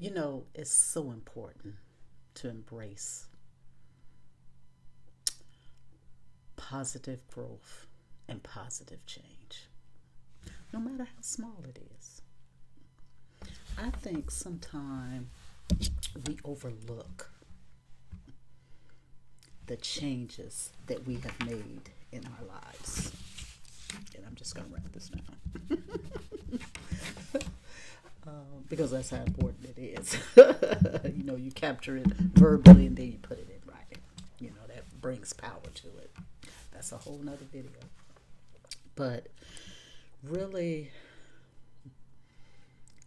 It's so important to embrace positive growth and positive change, no matter how small it is. I think sometimes we overlook the changes that we have made in our lives. And I'm just going to wrap this down because that's how important it is. You capture it verbally and then you put it in writing. That brings power to it. That's a whole nother video. But really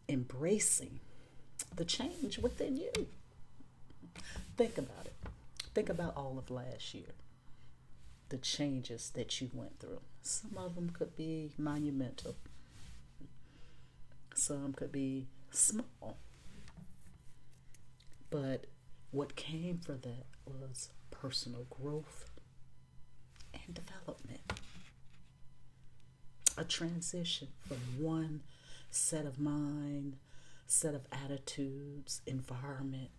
embracing the change within you. Think about it. Think about all of last year, the changes that you went through. Some of them could be monumental, some could be small. But what came for that was personal growth and development. A transition from one set of mind, set of attitudes, environment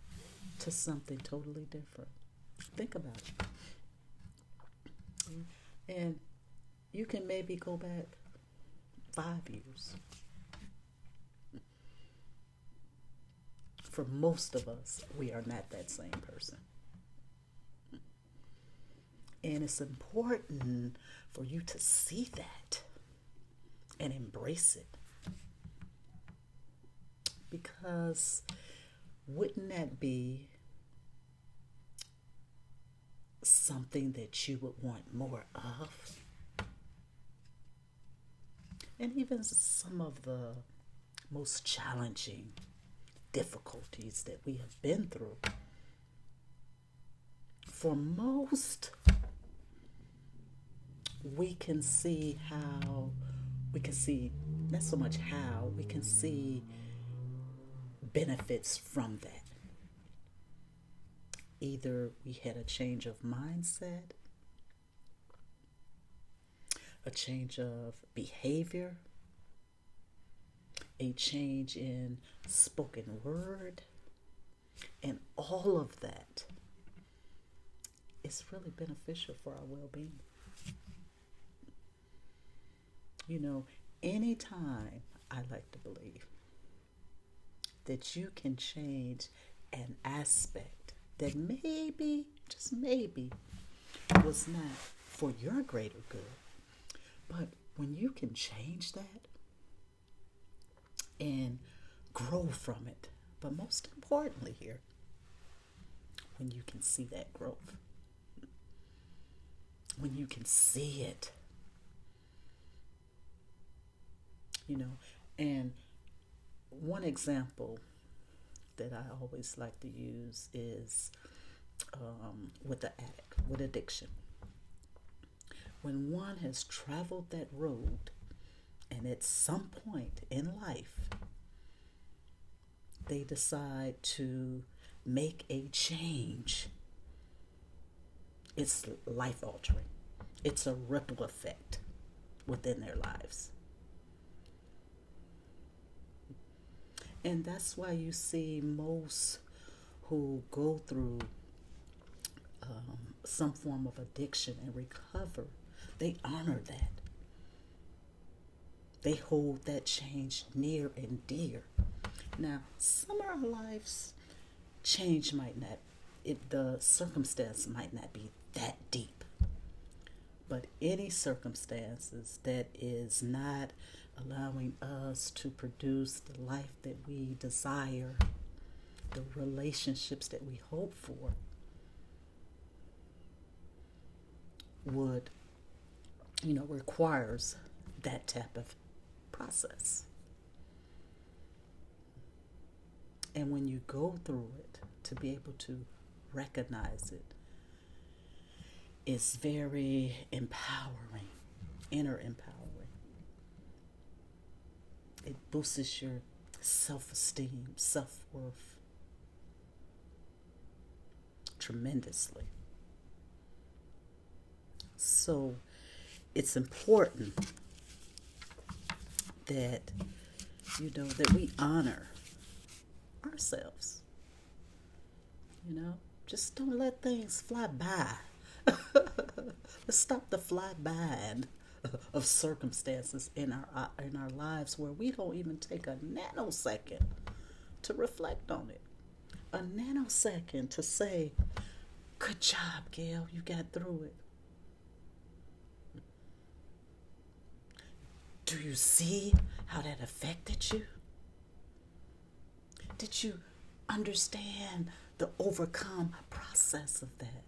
to something totally different. Think about it. And you can maybe go back 5 years. For most of us, we are not that same person. And it's important for you to see that and embrace it. Because wouldn't that be something that you would want more of? And even some of the most challenging difficulties that we have been through, for most, we can see not so much how, we can see benefits from that. Either we had a change of mindset, a change of behavior, a change in spoken word, and all of that is really beneficial for our well-being. Anytime, I like to believe that you can change an aspect that maybe, just maybe, was not for your greater good. But when you can change that and grow from it, but most importantly here, when you can see that growth, when you can see it, and one example that I always like to use is with the addict, with addiction. When one has traveled that road and at some point in life they decide to make a change, it's life altering. It's a ripple effect within their lives. And that's why you see most who go through some form of addiction and recover, they honor that. They hold that change near and dear. Now, some of our lives, change might not, the circumstance might not be that deep. But any circumstances that is not allowing us to produce the life that we desire, the relationships that we hope for, would, requires that type of process. And when you go through it, to be able to recognize it is very empowering, inner empowering. It boosts your self-esteem, self-worth tremendously. So it's important that that we honor ourselves. You know, just don't let things fly by. Let's stop the fly by of circumstances in our lives where we don't even take a nanosecond to reflect on it. A nanosecond to say, "Good job, Gail, you got through it." Do you see how that affected you? Did you understand the overcome process of that?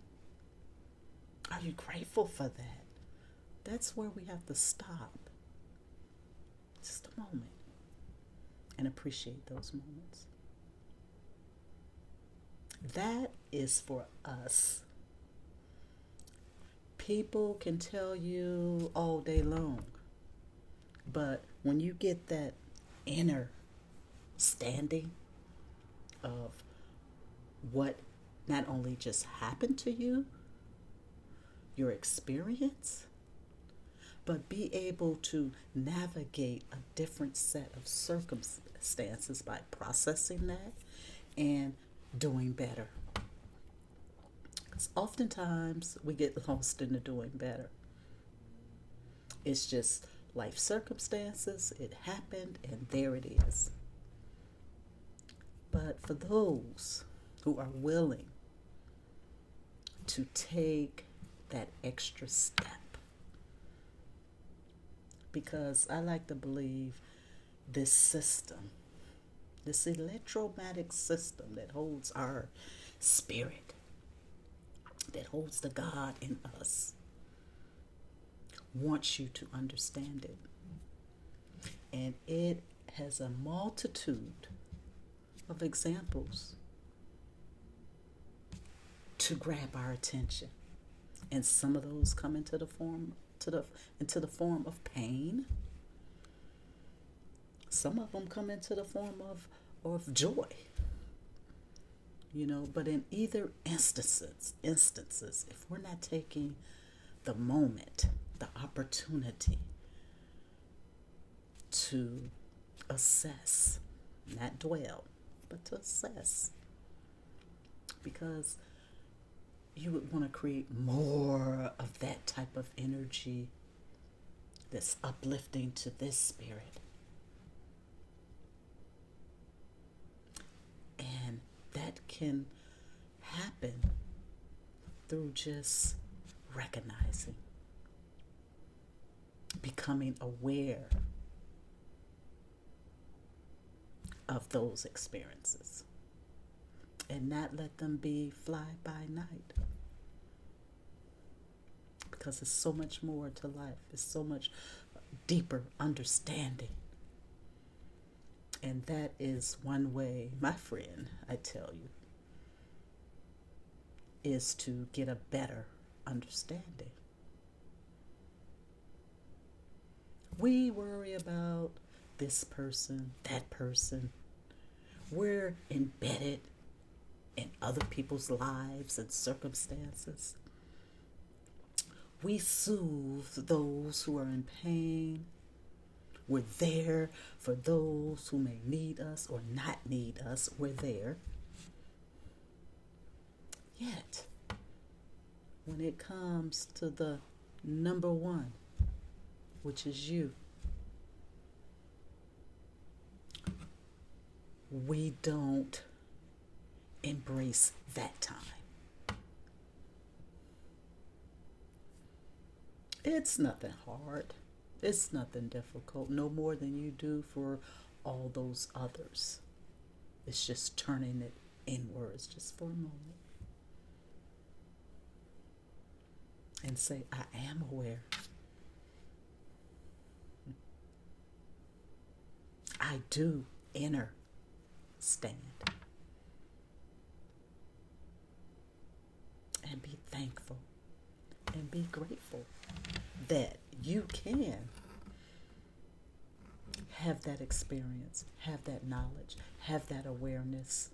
Are you grateful for that? That's where we have to stop just a moment and appreciate those moments. That is for us. People can tell you all day long, but when you get that inner standing of what not only just happened to you, your experience, but be able to navigate a different set of circumstances by processing that and doing better. Because oftentimes we get lost in the doing better. It's just life circumstances, it happened, and there it is. But for those who are willing to take that extra step, because I like to believe this system, this electromagnetic system that holds our spirit, that holds the God in us, wants you to understand it. And it has a multitude of examples to grab our attention. And some of those come into the form of pain. Some of them come into the form of joy. You know, but in either instances, if we're not taking the moment, the opportunity to assess, not dwell, but to assess, because you would want to create more of that type of energy that's uplifting to this spirit. And that can happen through just recognizing, becoming aware of those experiences, and not let them be fly by night. Because there's so much more to life. There's so much deeper understanding. And that is one way, my friend, I tell you, is to get a better understanding. We worry about this person, that person. We're embedded in other people's lives and circumstances. We soothe those who are in pain. We're there for those who may need us or not need us. We're there. Yet, when it comes to the number one, which is you, we don't embrace that time. It's nothing hard. It's nothing difficult, no more than you do for all those others. It's just turning it inwards just for a moment. And say, I am aware. I do inner stand. And be thankful and be grateful that you can have that experience, have that knowledge, have that awareness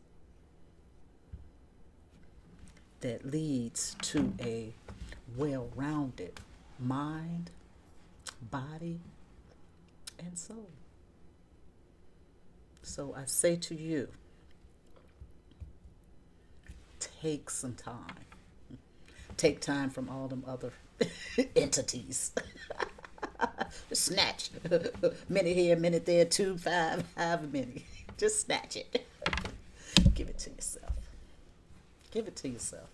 that leads to a well-rounded mind, body, and soul. So I say to you, take some time. Take time from all them other entities. Just snatch. Minute here, minute there, 2, 5, however many. Just snatch it. Give it to yourself. Give it to yourself.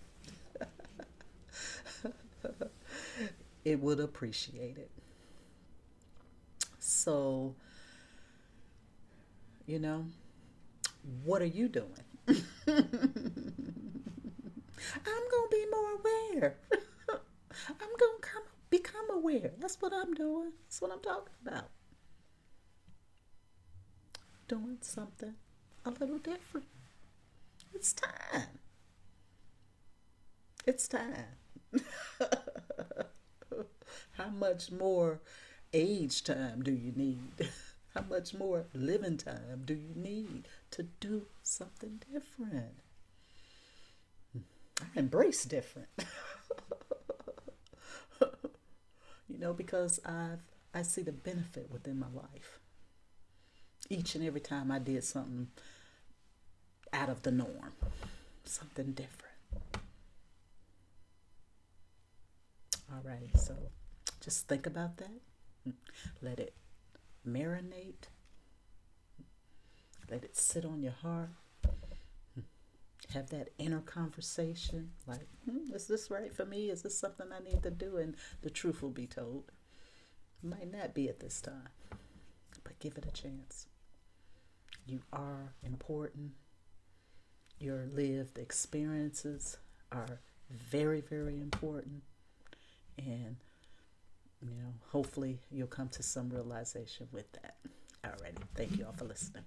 It would appreciate it. So, what are you doing? I'm going to be more aware. I'm going to become aware. That's what I'm doing. That's what I'm talking about. Doing something a little different. It's time. It's time. How much more age time do you need? How much more living time do you need to do something different? I embrace different. Because I see the benefit within my life. Each and every time I did something out of the norm, something different. All right, so just think about that. Let it marinate. Let it sit on your heart. Have that inner conversation like, is this right for me? Is this something I need to do? And the truth will be told. Might not be at this time, but give it a chance. You are important. Your lived experiences are very, very important. And, hopefully you'll come to some realization with that. Alrighty. Thank you all for listening.